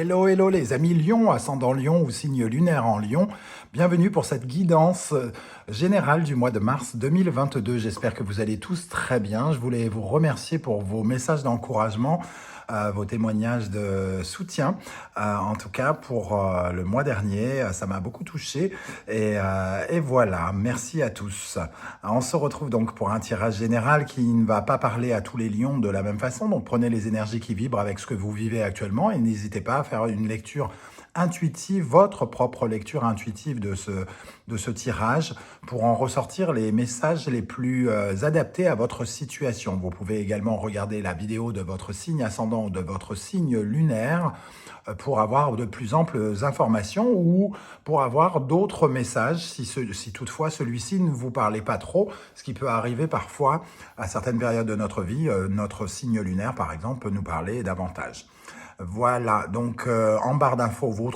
Hello, hello les amis Lion, ascendant Lion ou signe lunaire en Lion. Bienvenue pour cette guidance générale du mois de mars 2022. J'espère que vous allez tous très bien. Je voulais vous remercier pour vos messages d'encouragement, vos témoignages de soutien. En tout cas, pour le mois dernier, ça m'a beaucoup touché. Et voilà, merci à tous. On se retrouve donc pour un tirage général qui ne va pas parler à tous les lions de la même façon. Donc prenez les énergies qui vibrent avec ce que vous vivez actuellement et n'hésitez pas à faire une lecture intuitive, votre propre lecture intuitive de ce tirage pour en ressortir les messages les plus adaptés à votre situation. Vous pouvez également regarder la vidéo de votre signe ascendant ou de votre signe lunaire pour avoir de plus amples informations ou pour avoir d'autres messages si toutefois celui-ci ne vous parlait pas trop, ce qui peut arriver parfois à certaines périodes de notre vie. Notre signe lunaire, par exemple, peut nous parler davantage. Voilà, donc en barre d'infos, vous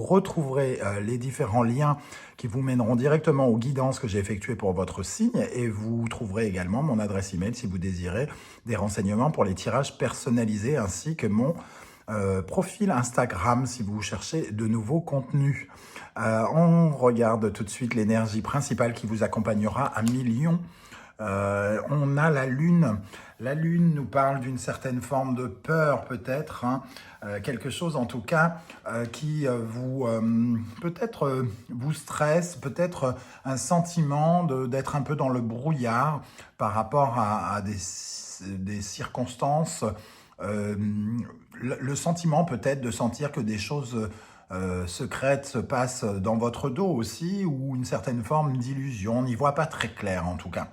retrouverez les différents liens qui vous mèneront directement aux guidances que j'ai effectuées pour votre signe et vous trouverez également mon adresse email si vous désirez des renseignements pour les tirages personnalisés ainsi que mon profil Instagram si vous cherchez de nouveaux contenus. On regarde tout de suite l'énergie principale qui vous accompagnera à millions. On a la Lune. La Lune nous parle d'une certaine forme de peur peut-être, hein, quelque chose en tout cas qui vous peut-être vous stresse, peut-être un sentiment d'être un peu dans le brouillard par rapport à des circonstances. Le sentiment peut-être de sentir que des choses secrètes se passent dans votre dos aussi, ou une certaine forme d'illusion. On n'y voit pas très clair en tout cas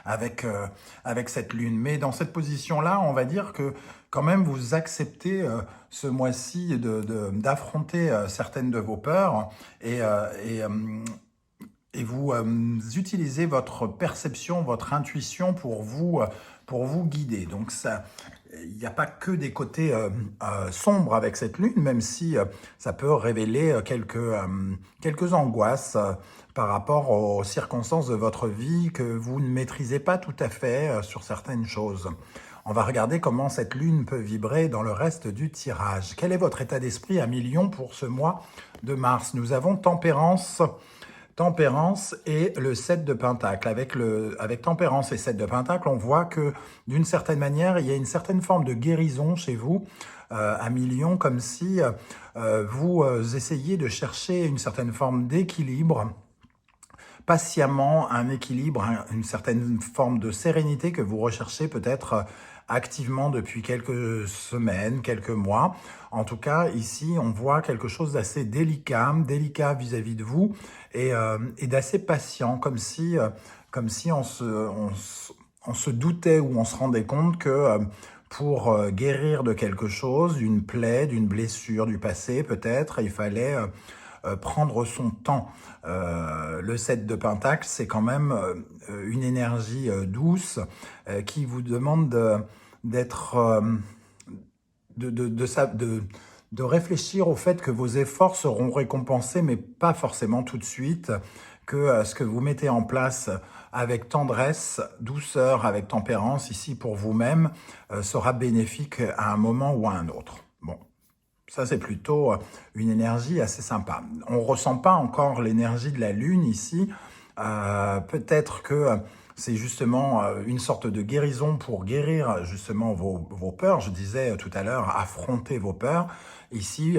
avec cette lune. Mais dans cette position-là, on va dire que quand même vous acceptez ce mois-ci d'affronter certaines de vos peurs et vous utilisez votre perception, votre intuition pour vous guider. Donc ça, il n'y a pas que des côtés sombres avec cette lune, même si ça peut révéler quelques angoisses par rapport aux circonstances de votre vie que vous ne maîtrisez pas tout à fait sur certaines choses. On va regarder comment cette lune peut vibrer dans le reste du tirage. Quel est votre état d'esprit à millions pour ce mois de mars? Nous avons Tempérance et le 7 de Pentacle. Avec Tempérance et 7 de Pentacle, on voit que d'une certaine manière, il y a une certaine forme de guérison chez vous, à millions, comme si vous essayiez de chercher une certaine forme d'équilibre, patiemment un équilibre, une certaine forme de sérénité que vous recherchez peut-être activement depuis quelques semaines, quelques mois. En tout cas, ici, on voit quelque chose d'assez délicat vis-à-vis de vous et d'assez patient, comme si on se doutait ou on se rendait compte que pour guérir de quelque chose, d'une plaie, d'une blessure du passé peut-être, il fallait prendre son temps. Le 7 de Pentacle, c'est quand même une énergie douce qui vous demande de réfléchir au fait que vos efforts seront récompensés, mais pas forcément tout de suite, que ce que vous mettez en place avec tendresse, douceur, avec tempérance, ici pour vous-même, sera bénéfique à un moment ou à un autre. Bon. Ça, c'est plutôt une énergie assez sympa. On ne ressent pas encore l'énergie de la Lune ici. Peut-être que c'est justement une sorte de guérison pour guérir justement vos peurs. Je disais tout à l'heure, affronter vos peurs. Ici,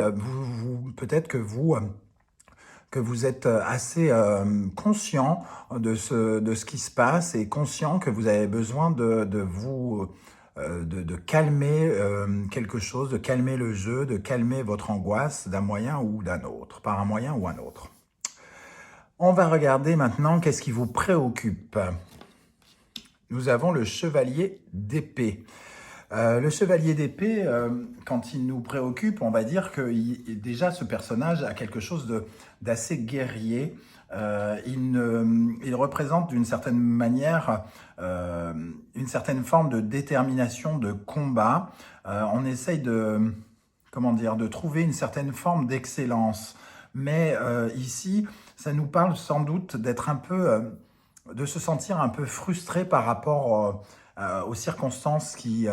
peut-être que vous êtes assez conscient de ce qui se passe et conscient que vous avez besoin de calmer quelque chose, de calmer le jeu, de calmer votre angoisse d'un moyen ou d'un autre, par un moyen ou un autre. On va regarder maintenant qu'est-ce qui vous préoccupe. Nous avons le chevalier d'épée. Le chevalier d'épée, quand il nous préoccupe, on va dire que déjà ce personnage a quelque chose d'assez guerrier. Il représente d'une certaine manière une certaine forme de détermination, de combat. On essaye de trouver une certaine forme d'excellence. Mais ici, ça nous parle sans doute d'être un peu, de se sentir un peu frustré par rapport aux circonstances qui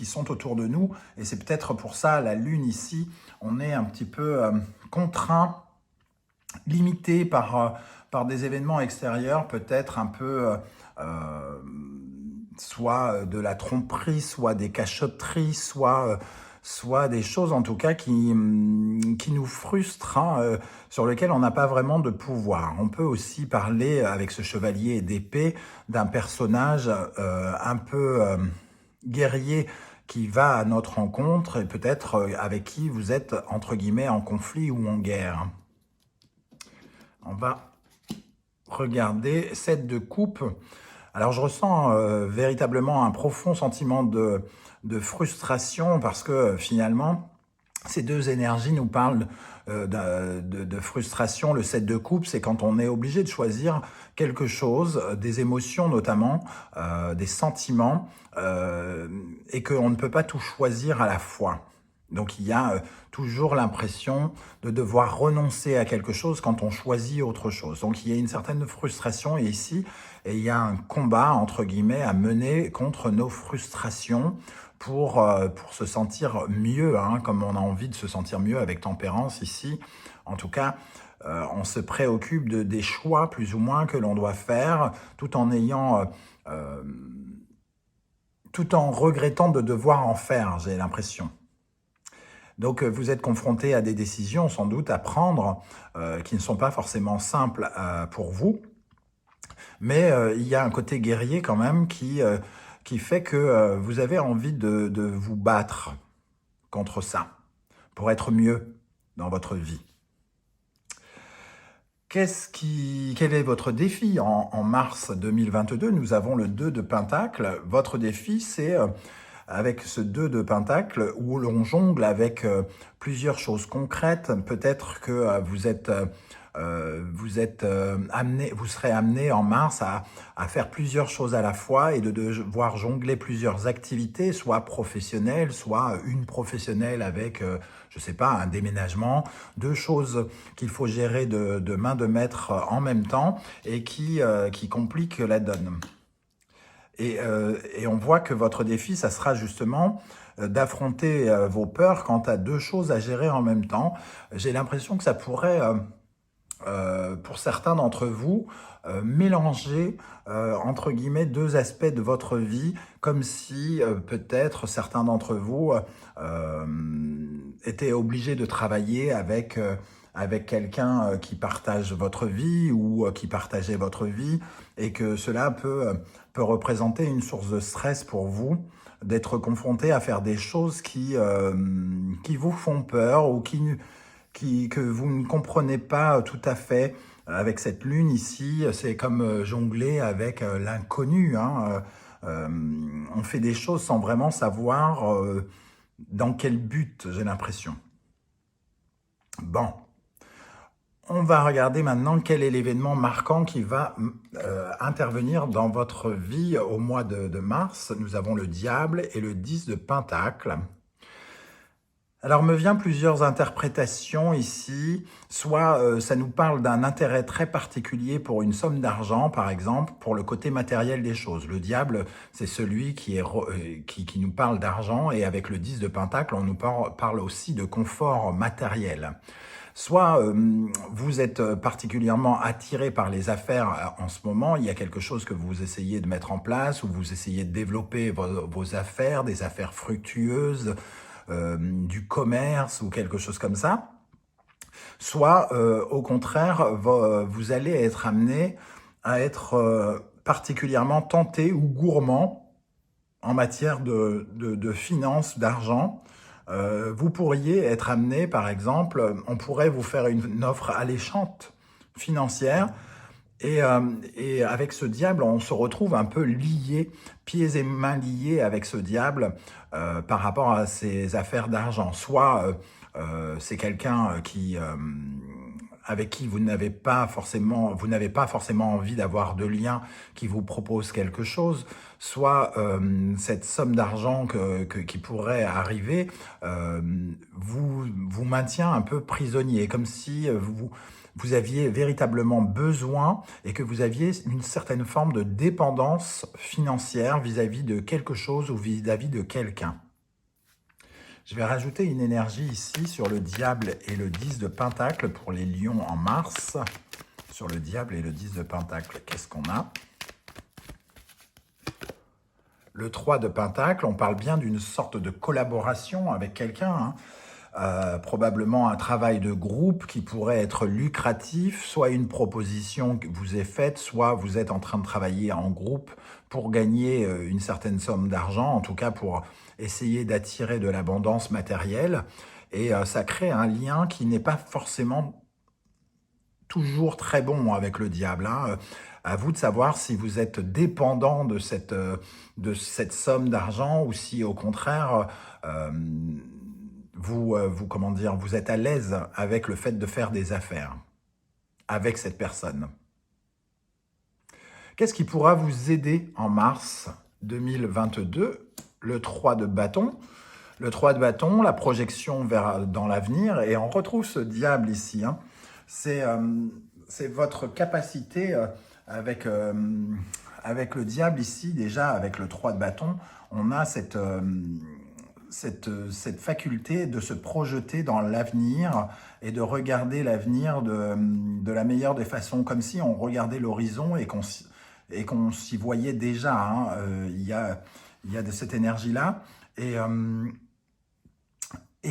sont autour de nous. Et c'est peut-être pour ça, la Lune ici, on est un petit peu contraint, limité par des événements extérieurs, peut-être un peu soit de la tromperie, soit des cachotteries, soit des choses en tout cas qui nous frustrent, hein, sur lesquelles on n'a pas vraiment de pouvoir. On peut aussi parler avec ce chevalier d'épée d'un personnage un peu guerrier qui va à notre rencontre et peut-être avec qui vous êtes entre guillemets en conflit ou en guerre. On va regarder 7 de coupe. Alors je ressens véritablement un profond sentiment de frustration parce que finalement, ces deux énergies nous parlent de frustration. Le 7 de coupe, c'est quand on est obligé de choisir quelque chose, des émotions notamment, des sentiments, et qu'on ne peut pas tout choisir à la fois. Donc il y a toujours l'impression de devoir renoncer à quelque chose quand on choisit autre chose. Donc il y a une certaine frustration ici, et il y a un combat, entre guillemets, à mener contre nos frustrations pour se sentir mieux, hein, comme on a envie de se sentir mieux avec tempérance ici. En tout cas, on se préoccupe des choix plus ou moins que l'on doit faire, tout en ayant... tout en regrettant de devoir en faire, j'ai l'impression. Donc vous êtes confronté à des décisions sans doute à prendre qui ne sont pas forcément simples pour vous, mais il y a un côté guerrier quand même qui fait que vous avez envie de vous battre contre ça, pour être mieux dans votre vie. Quel est votre défi en mars 2022? Nous avons le 2 de Pentacle. Votre défi, c'est... avec ce 2 de Pentacle, où l'on jongle avec plusieurs choses concrètes. Peut-être que vous serez amené en mars à faire plusieurs choses à la fois et de devoir jongler plusieurs activités, soit professionnelles, soit une professionnelle avec, je sais pas, un déménagement, deux choses qu'il faut gérer de main de maître en même temps et qui compliquent la donne. Et on voit que votre défi, ça sera justement d'affronter vos peurs quant à deux choses à gérer en même temps. J'ai l'impression que ça pourrait, pour certains d'entre vous, mélanger, entre guillemets, deux aspects de votre vie, comme si peut-être certains d'entre vous étaient obligés de travailler avec quelqu'un qui partage votre vie ou qui partageait votre vie, et que cela peut représenter une source de stress pour vous, d'être confronté à faire des choses qui vous font peur ou que vous ne comprenez pas tout à fait. Avec cette lune ici, c'est comme jongler avec l'inconnu, hein. On fait des choses sans vraiment savoir dans quel but, j'ai l'impression. Bon. On va regarder maintenant quel est l'événement marquant qui va intervenir dans votre vie au mois de mars. Nous avons le diable et le 10 de Pentacle. Alors, me vient plusieurs interprétations ici. Soit ça nous parle d'un intérêt très particulier pour une somme d'argent, par exemple, pour le côté matériel des choses. Le diable, c'est celui qui nous parle d'argent, et avec le 10 de Pentacle, on nous parle aussi de confort matériel. Soit vous êtes particulièrement attiré par les affaires en ce moment, il y a quelque chose que vous essayez de mettre en place, ou vous essayez de développer vos affaires, des affaires fructueuses, du commerce ou quelque chose comme ça. Soit au contraire, vous allez être amené à être particulièrement tenté ou gourmand en matière de finances, d'argent. Vous pourriez être amené, par exemple, on pourrait vous faire une offre alléchante financière, et avec ce diable, on se retrouve un peu lié, pieds et mains liés avec ce diable par rapport à ces affaires d'argent. Soit c'est quelqu'un avec qui vous n'avez pas forcément envie d'avoir de lien, qui vous propose quelque chose, soit cette somme d'argent qui pourrait arriver vous maintient un peu prisonnier, comme si vous aviez véritablement besoin et que vous aviez une certaine forme de dépendance financière vis-à-vis de quelque chose ou vis-à-vis de quelqu'un. Je vais rajouter une énergie ici sur le diable et le 10 de pentacle pour les lions en mars. Sur le diable et le 10 de pentacle, qu'est-ce qu'on a? Le 3 de pentacle, on parle bien d'une sorte de collaboration avec quelqu'un, hein. Probablement un travail de groupe qui pourrait être lucratif, soit une proposition que vous est faite, soit vous êtes en train de travailler en groupe pour gagner une certaine somme d'argent, en tout cas pour essayer d'attirer de l'abondance matérielle. Et ça crée un lien qui n'est pas forcément toujours très bon avec le diable, hein. À vous de savoir si vous êtes dépendant de cette somme d'argent ou si au contraire comment dire, vous êtes à l'aise avec le fait de faire des affaires avec cette personne. Qu'est-ce qui pourra vous aider en mars 2022? Le 3 de bâton. Le 3 de bâton, la projection dans l'avenir. Et on retrouve ce diable ici, hein. C'est votre capacité avec le diable ici, déjà avec le 3 de bâton, on a cette faculté de se projeter dans l'avenir et de regarder l'avenir de la meilleure des façons, comme si on regardait l'horizon et qu'on s'y voyait déjà, hein. Il y a de cette énergie-là. Et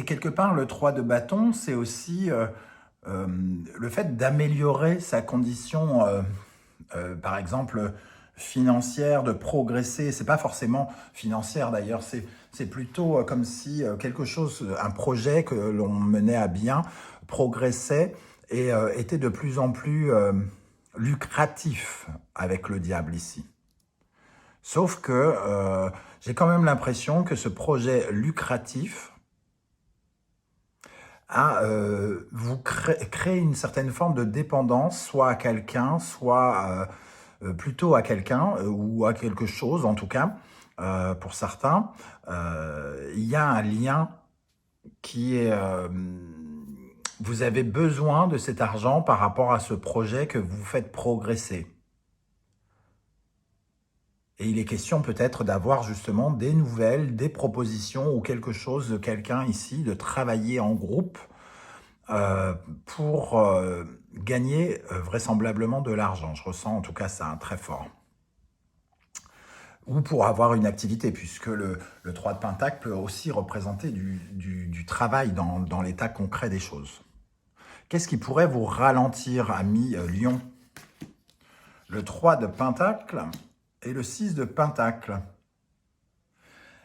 quelque part, le 3 de bâton, c'est aussi le fait d'améliorer sa condition, par exemple, financière, de progresser. C'est pas forcément financière d'ailleurs, c'est plutôt comme si quelque chose, un projet que l'on menait à bien, progressait et était de plus en plus lucratif avec le diable ici. Sauf que j'ai quand même l'impression que ce projet lucratif vous crée une certaine forme de dépendance, soit à quelqu'un, soit plutôt à quelqu'un ou à quelque chose, en tout cas, pour certains. Il y a un lien qui est... vous avez besoin de cet argent par rapport à ce projet que vous faites progresser. Et il est question peut-être d'avoir justement des nouvelles, des propositions ou quelque chose de quelqu'un ici, de travailler en groupe pour gagner vraisemblablement de l'argent. Je ressens en tout cas ça très fort. Ou pour avoir une activité, puisque le 3 de pentacle peut aussi représenter du travail dans l'état concret des choses. Qu'est-ce qui pourrait vous ralentir, ami Lion? Le 3 de pentacle et le 6 de pentacle.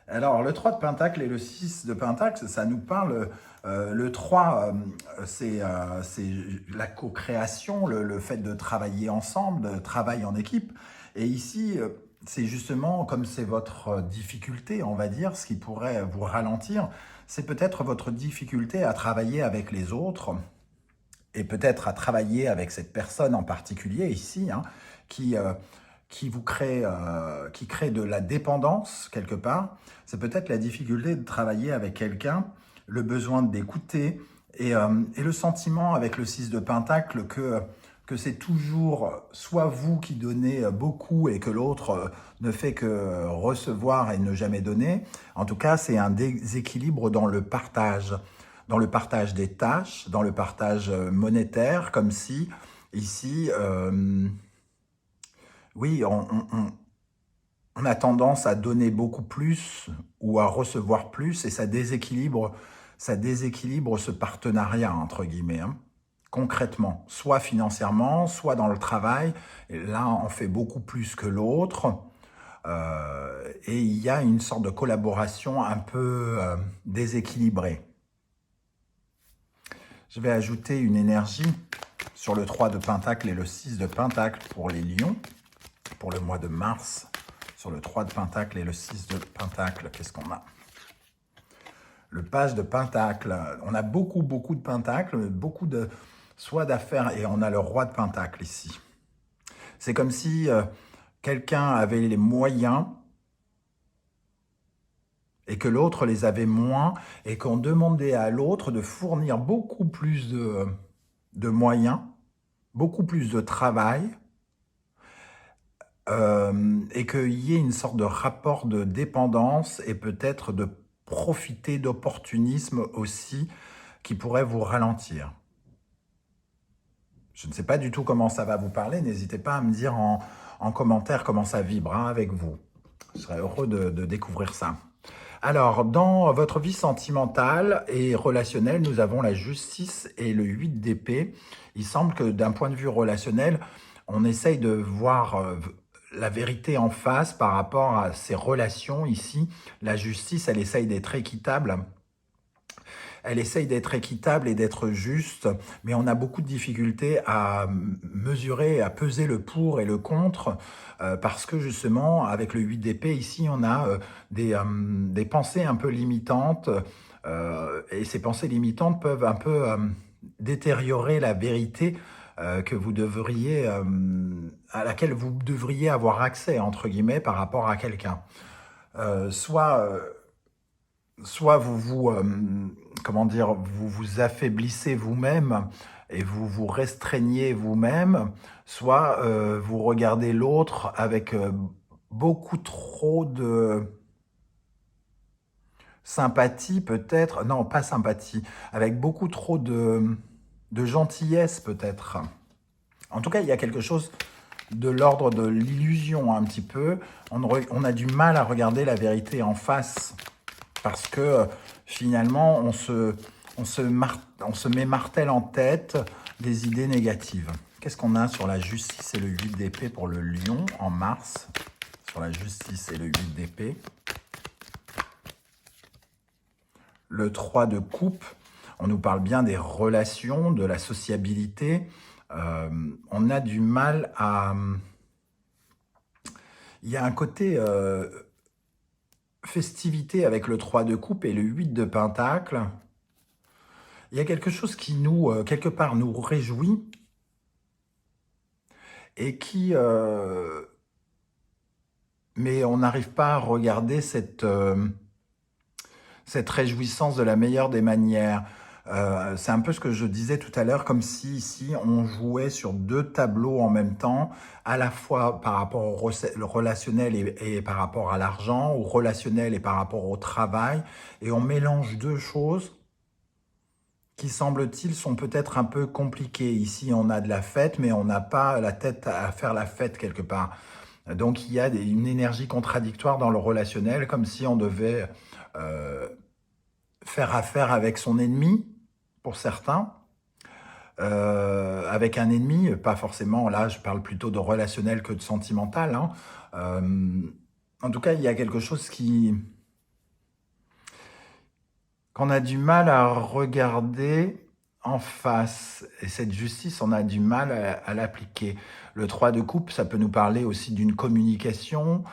Alors, le 3 de pentacle et le 6 de pentacle, ça nous parle... le 3, c'est la co-création, le fait de travailler ensemble, de travail en équipe. Et ici, c'est justement, comme c'est votre difficulté, on va dire, ce qui pourrait vous ralentir, c'est peut-être votre difficulté à travailler avec les autres et peut-être à travailler avec cette personne en particulier ici, hein, qui vous crée, qui crée de la dépendance quelque part. C'est peut-être la difficulté de travailler avec quelqu'un, le besoin d'écouter et le sentiment avec le 6 de pentacle que c'est toujours soit vous qui donnez beaucoup et que l'autre ne fait que recevoir et ne jamais donner. En tout cas, c'est un déséquilibre dans le partage des tâches, dans le partage monétaire, comme si ici, oui, on a tendance à donner beaucoup plus ou à recevoir plus et ça déséquilibre ce partenariat, entre guillemets, hein, concrètement, soit financièrement, soit dans le travail. Et là, on fait beaucoup plus que l'autre et il y a une sorte de collaboration un peu déséquilibrée. Je vais ajouter une énergie sur le 3 de pentacle et le 6 de pentacle pour les lions, pour le mois de mars. Sur le 3 de pentacle et le 6 de pentacle, qu'est-ce qu'on a? Le page de pentacle. On a beaucoup de pentacles, soit d'affaires, et on a le roi de pentacle ici. C'est comme si quelqu'un avait les moyens et que l'autre les avait moins, et qu'on demandait à l'autre de fournir beaucoup plus de moyens beaucoup plus de travail et qu'il y ait une sorte de rapport de dépendance et peut-être de profiter d'opportunisme aussi qui pourrait vous ralentir. Je ne sais pas du tout comment ça va vous parler, n'hésitez pas à me dire en commentaire comment ça vibre hein, avec vous. Je serais heureux de découvrir ça. Alors, dans votre vie sentimentale et relationnelle, nous avons la justice et le 8 d'épée. Il semble que d'un point de vue relationnel, on essaye de voir la vérité en face par rapport à ces relations ici. La justice, elle essaye d'être équitable. Elle essaye d'être équitable et d'être juste, mais on a beaucoup de difficultés à mesurer, à peser le pour et le contre, parce que justement, avec le 8 d'épée, ici, on a des pensées un peu limitantes, et ces pensées limitantes peuvent un peu détériorer la vérité que vous devriez, à laquelle vous devriez avoir accès, entre guillemets, par rapport à quelqu'un. Soit vous comment dire, vous vous affaiblissez vous-même et vous vous restreignez vous-même, soit vous regardez l'autre avec beaucoup trop de sympathie peut-être, non pas sympathie, avec beaucoup trop de gentillesse peut-être. En tout cas, il y a quelque chose de l'ordre de l'illusion un petit peu. On a du mal à regarder la vérité en face. Parce que finalement, on se met martel en tête des idées négatives. Qu'est-ce qu'on a sur la justice et le 8 d'épée pour le lion en mars? Sur la justice et le 8 d'épée. Le 3 de coupe, on nous parle bien des relations, de la sociabilité. On a du mal à... Il y a un côté... festivité avec le 3 de coupe et le 8 de pentacle, il y a quelque chose qui nous, quelque part, nous réjouit et qui... mais on n'arrive pas à regarder cette réjouissance de la meilleure des manières. C'est un peu ce que je disais tout à l'heure, comme si ici on jouait sur deux tableaux en même temps, à la fois par rapport au relationnel et par rapport à l'argent, au relationnel et par rapport au travail, et on mélange deux choses qui, semble-t-il, sont peut-être un peu compliquées. Ici, on a de la fête, mais on n'a pas la tête à faire la fête quelque part. Donc, il y a une énergie contradictoire dans le relationnel, comme si on devait faire affaire avec son ennemi, pour certains, avec un ennemi, pas forcément, là je parle plutôt de relationnel que de sentimental. Hein. En tout cas, il y a quelque chose qu'on a du mal à regarder en face. Et cette justice, on a du mal à l'appliquer. Le 3 de coupe, ça peut nous parler aussi d'une communication,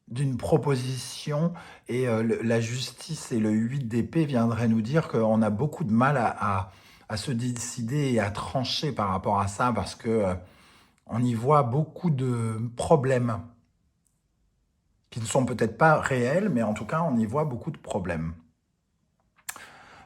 d'une proposition, et la justice et le 8 d'épée viendraient nous dire qu'on a beaucoup de mal à se décider et à trancher par rapport à ça, parce que on y voit beaucoup de problèmes qui ne sont peut-être pas réels, mais en tout cas, on y voit beaucoup de problèmes.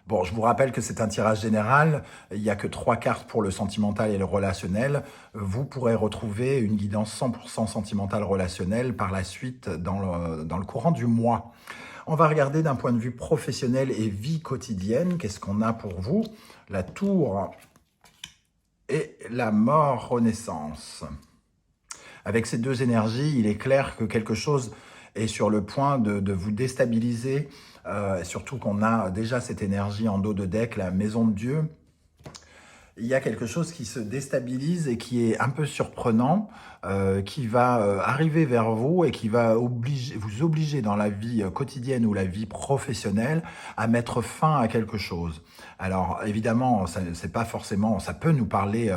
Bon, je vous rappelle que c'est un tirage général, il n'y a que 3 cartes pour le sentimental et le relationnel. Vous pourrez retrouver une guidance 100% sentimentale relationnelle par la suite dans le courant du mois. On va regarder d'un point de vue professionnel et vie quotidienne, qu'est-ce qu'on a pour vous? La tour et la mort renaissance. Avec ces deux énergies, il est clair que quelque chose est sur le point de vous déstabiliser, surtout qu'on a déjà cette énergie en dos de deck, la maison de Dieu. Il y a quelque chose qui se déstabilise et qui est un peu surprenant, qui va arriver vers vous et qui va vous obliger dans la vie quotidienne ou la vie professionnelle à mettre fin à quelque chose. Alors évidemment, c'est pas forcément, ça peut nous parler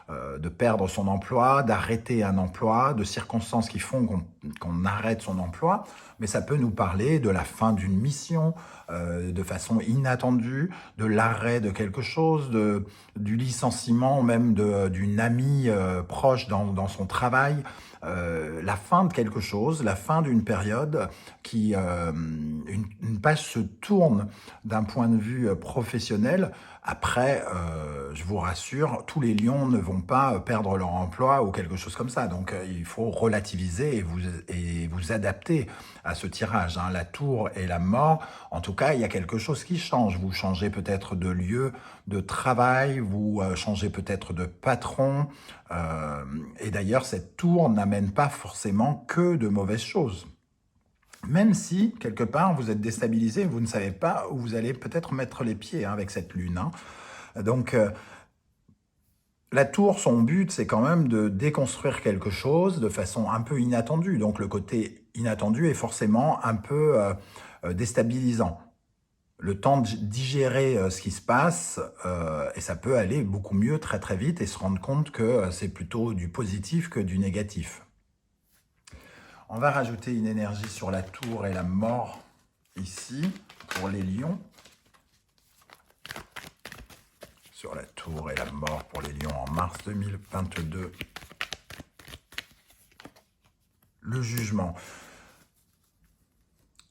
de perdre son emploi, d'arrêter un emploi, de circonstances qui font qu'on arrête son emploi, mais ça peut nous parler de la fin d'une mission, de façon inattendue, de l'arrêt de quelque chose, du licenciement même d'une amie proche dans son travail. la fin de quelque chose, la fin d'une période qui, une page se tourne d'un point de vue professionnel. Après, je vous rassure, tous les lions ne vont pas perdre leur emploi ou quelque chose comme ça. Donc, il faut relativiser et vous adapter à ce tirage, hein. La tour et la mort, en tout cas, il y a quelque chose qui change. Vous changez peut-être de lieu de travail, vous changez peut-être de patron. Et d'ailleurs, cette tour n'amène pas forcément que de mauvaises choses. Même si, quelque part, vous êtes déstabilisé, vous ne savez pas où vous allez peut-être mettre les pieds, hein, avec cette lune, hein. Donc, la tour, son but, c'est quand même de déconstruire quelque chose de façon un peu inattendue. Donc, le côté inattendu est forcément un peu déstabilisant. Le temps de digérer ce qui se passe, et ça peut aller beaucoup mieux très très vite et se rendre compte que c'est plutôt du positif que du négatif. On va rajouter une énergie sur la tour et la mort ici pour les lions. Sur la tour et la mort pour les lions en mars 2022. Le jugement.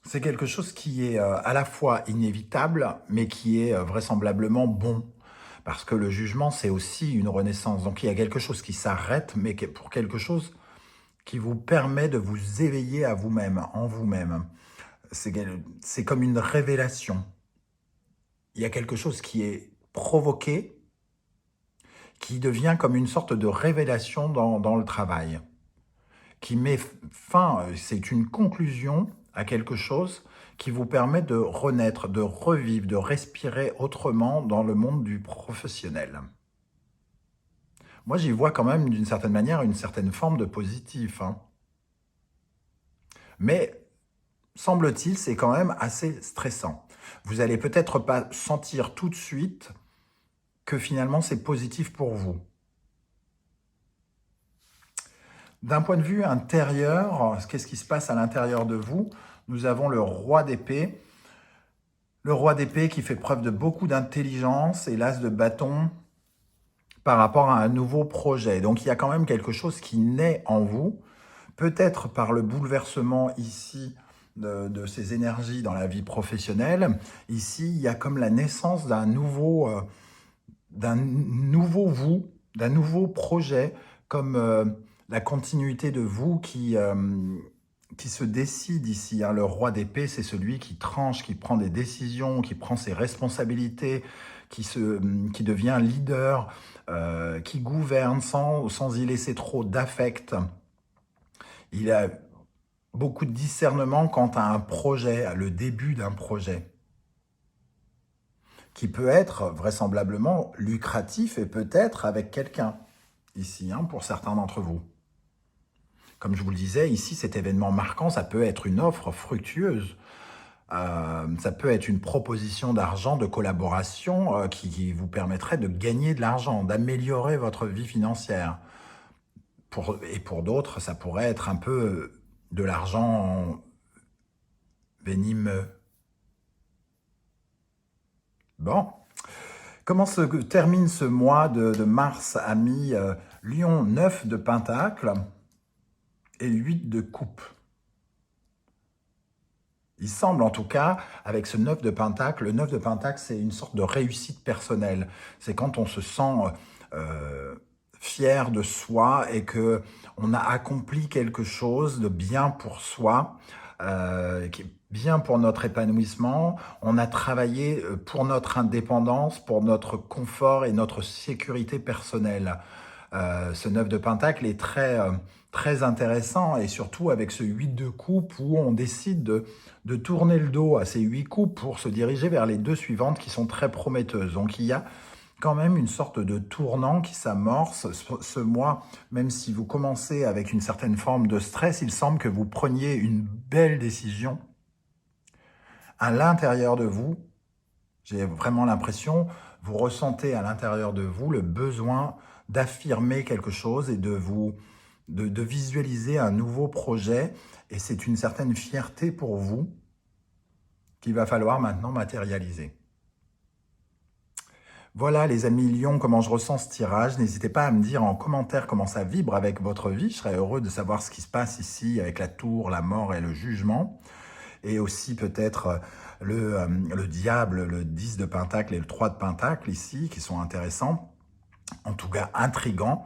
C'est quelque chose qui est à la fois inévitable, mais qui est vraisemblablement bon. Parce que le jugement, c'est aussi une renaissance. Donc il y a quelque chose qui s'arrête, mais pour quelque chose qui vous permet de vous éveiller à vous-même, en vous-même. C'est comme une révélation. Il y a quelque chose qui est provoqué, qui devient comme une sorte de révélation dans le travail, qui met fin, c'est une conclusion à quelque chose qui vous permet de renaître, de revivre, de respirer autrement dans le monde du professionnel. Moi, j'y vois quand même d'une certaine manière une certaine forme de positif, hein. Mais, semble-t-il, c'est quand même assez stressant. Vous n'allez peut-être pas sentir tout de suite que finalement c'est positif pour vous. D'un point de vue intérieur, qu'est-ce qui se passe à l'intérieur de vous? Nous avons le roi d'épée. Le roi d'épée qui fait preuve de beaucoup d'intelligence et l'as de bâton par rapport à un nouveau projet. Donc il y a quand même quelque chose qui naît en vous, peut-être par le bouleversement ici de ces énergies dans la vie professionnelle. Ici, il y a comme la naissance d'un nouveau vous, d'un nouveau projet, comme la continuité de vous qui se décide ici, hein. Le roi d'épée, c'est celui qui tranche, qui prend des décisions, qui prend ses responsabilités, qui devient leader, qui gouverne sans y laisser trop d'affect. Il a beaucoup de discernement quant à un projet, à le début d'un projet, qui peut être vraisemblablement lucratif et peut-être avec quelqu'un, ici, hein, pour certains d'entre vous. Comme je vous le disais, ici, cet événement marquant, ça peut être une offre fructueuse, ça peut être une proposition d'argent, de collaboration qui vous permettrait de gagner de l'argent, d'améliorer votre vie financière. Et pour d'autres, ça pourrait être un peu de l'argent venimeux. Bon, comment se termine ce mois de mars, amis? Lion, 9 de Pentacle et 8 de Coupe. Il semble en tout cas, avec ce 9 de Pentacle, le 9 de Pentacle, c'est une sorte de réussite personnelle. C'est quand on se sent fier de soi et que on a accompli quelque chose de bien pour soi, qui est bien pour notre épanouissement. On a travaillé pour notre indépendance, pour notre confort et notre sécurité personnelle. Ce 9 de Pentacle est très intéressant, et surtout avec ce 8 de coupe où on décide de tourner le dos à ces 8 coupes pour se diriger vers les deux suivantes qui sont très prometteuses. Donc il y a quand même une sorte de tournant qui s'amorce ce mois, même si vous commencez avec une certaine forme de stress, il semble que vous preniez une belle décision à l'intérieur de vous. J'ai vraiment l'impression, vous ressentez à l'intérieur de vous le besoin d'affirmer quelque chose et de visualiser un nouveau projet. Et c'est une certaine fierté pour vous qu'il va falloir maintenant matérialiser. Voilà les amis Lion, comment je ressens ce tirage. N'hésitez pas à me dire en commentaire comment ça vibre avec votre vie. Je serais heureux de savoir ce qui se passe ici avec la tour, la mort et le jugement. Et aussi peut-être le diable, le 10 de pentacle et le 3 de pentacle ici, qui sont intéressants. En tout cas, intrigants.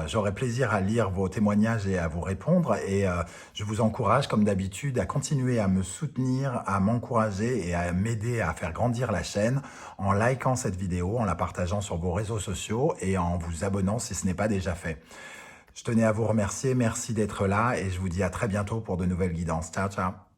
J'aurai plaisir à lire vos témoignages et à vous répondre. Et je vous encourage, comme d'habitude, à continuer à me soutenir, à m'encourager et à m'aider à faire grandir la chaîne en likant cette vidéo, en la partageant sur vos réseaux sociaux et en vous abonnant si ce n'est pas déjà fait. Je tenais à vous remercier. Merci d'être là et je vous dis à très bientôt pour de nouvelles guidances. Ciao, ciao.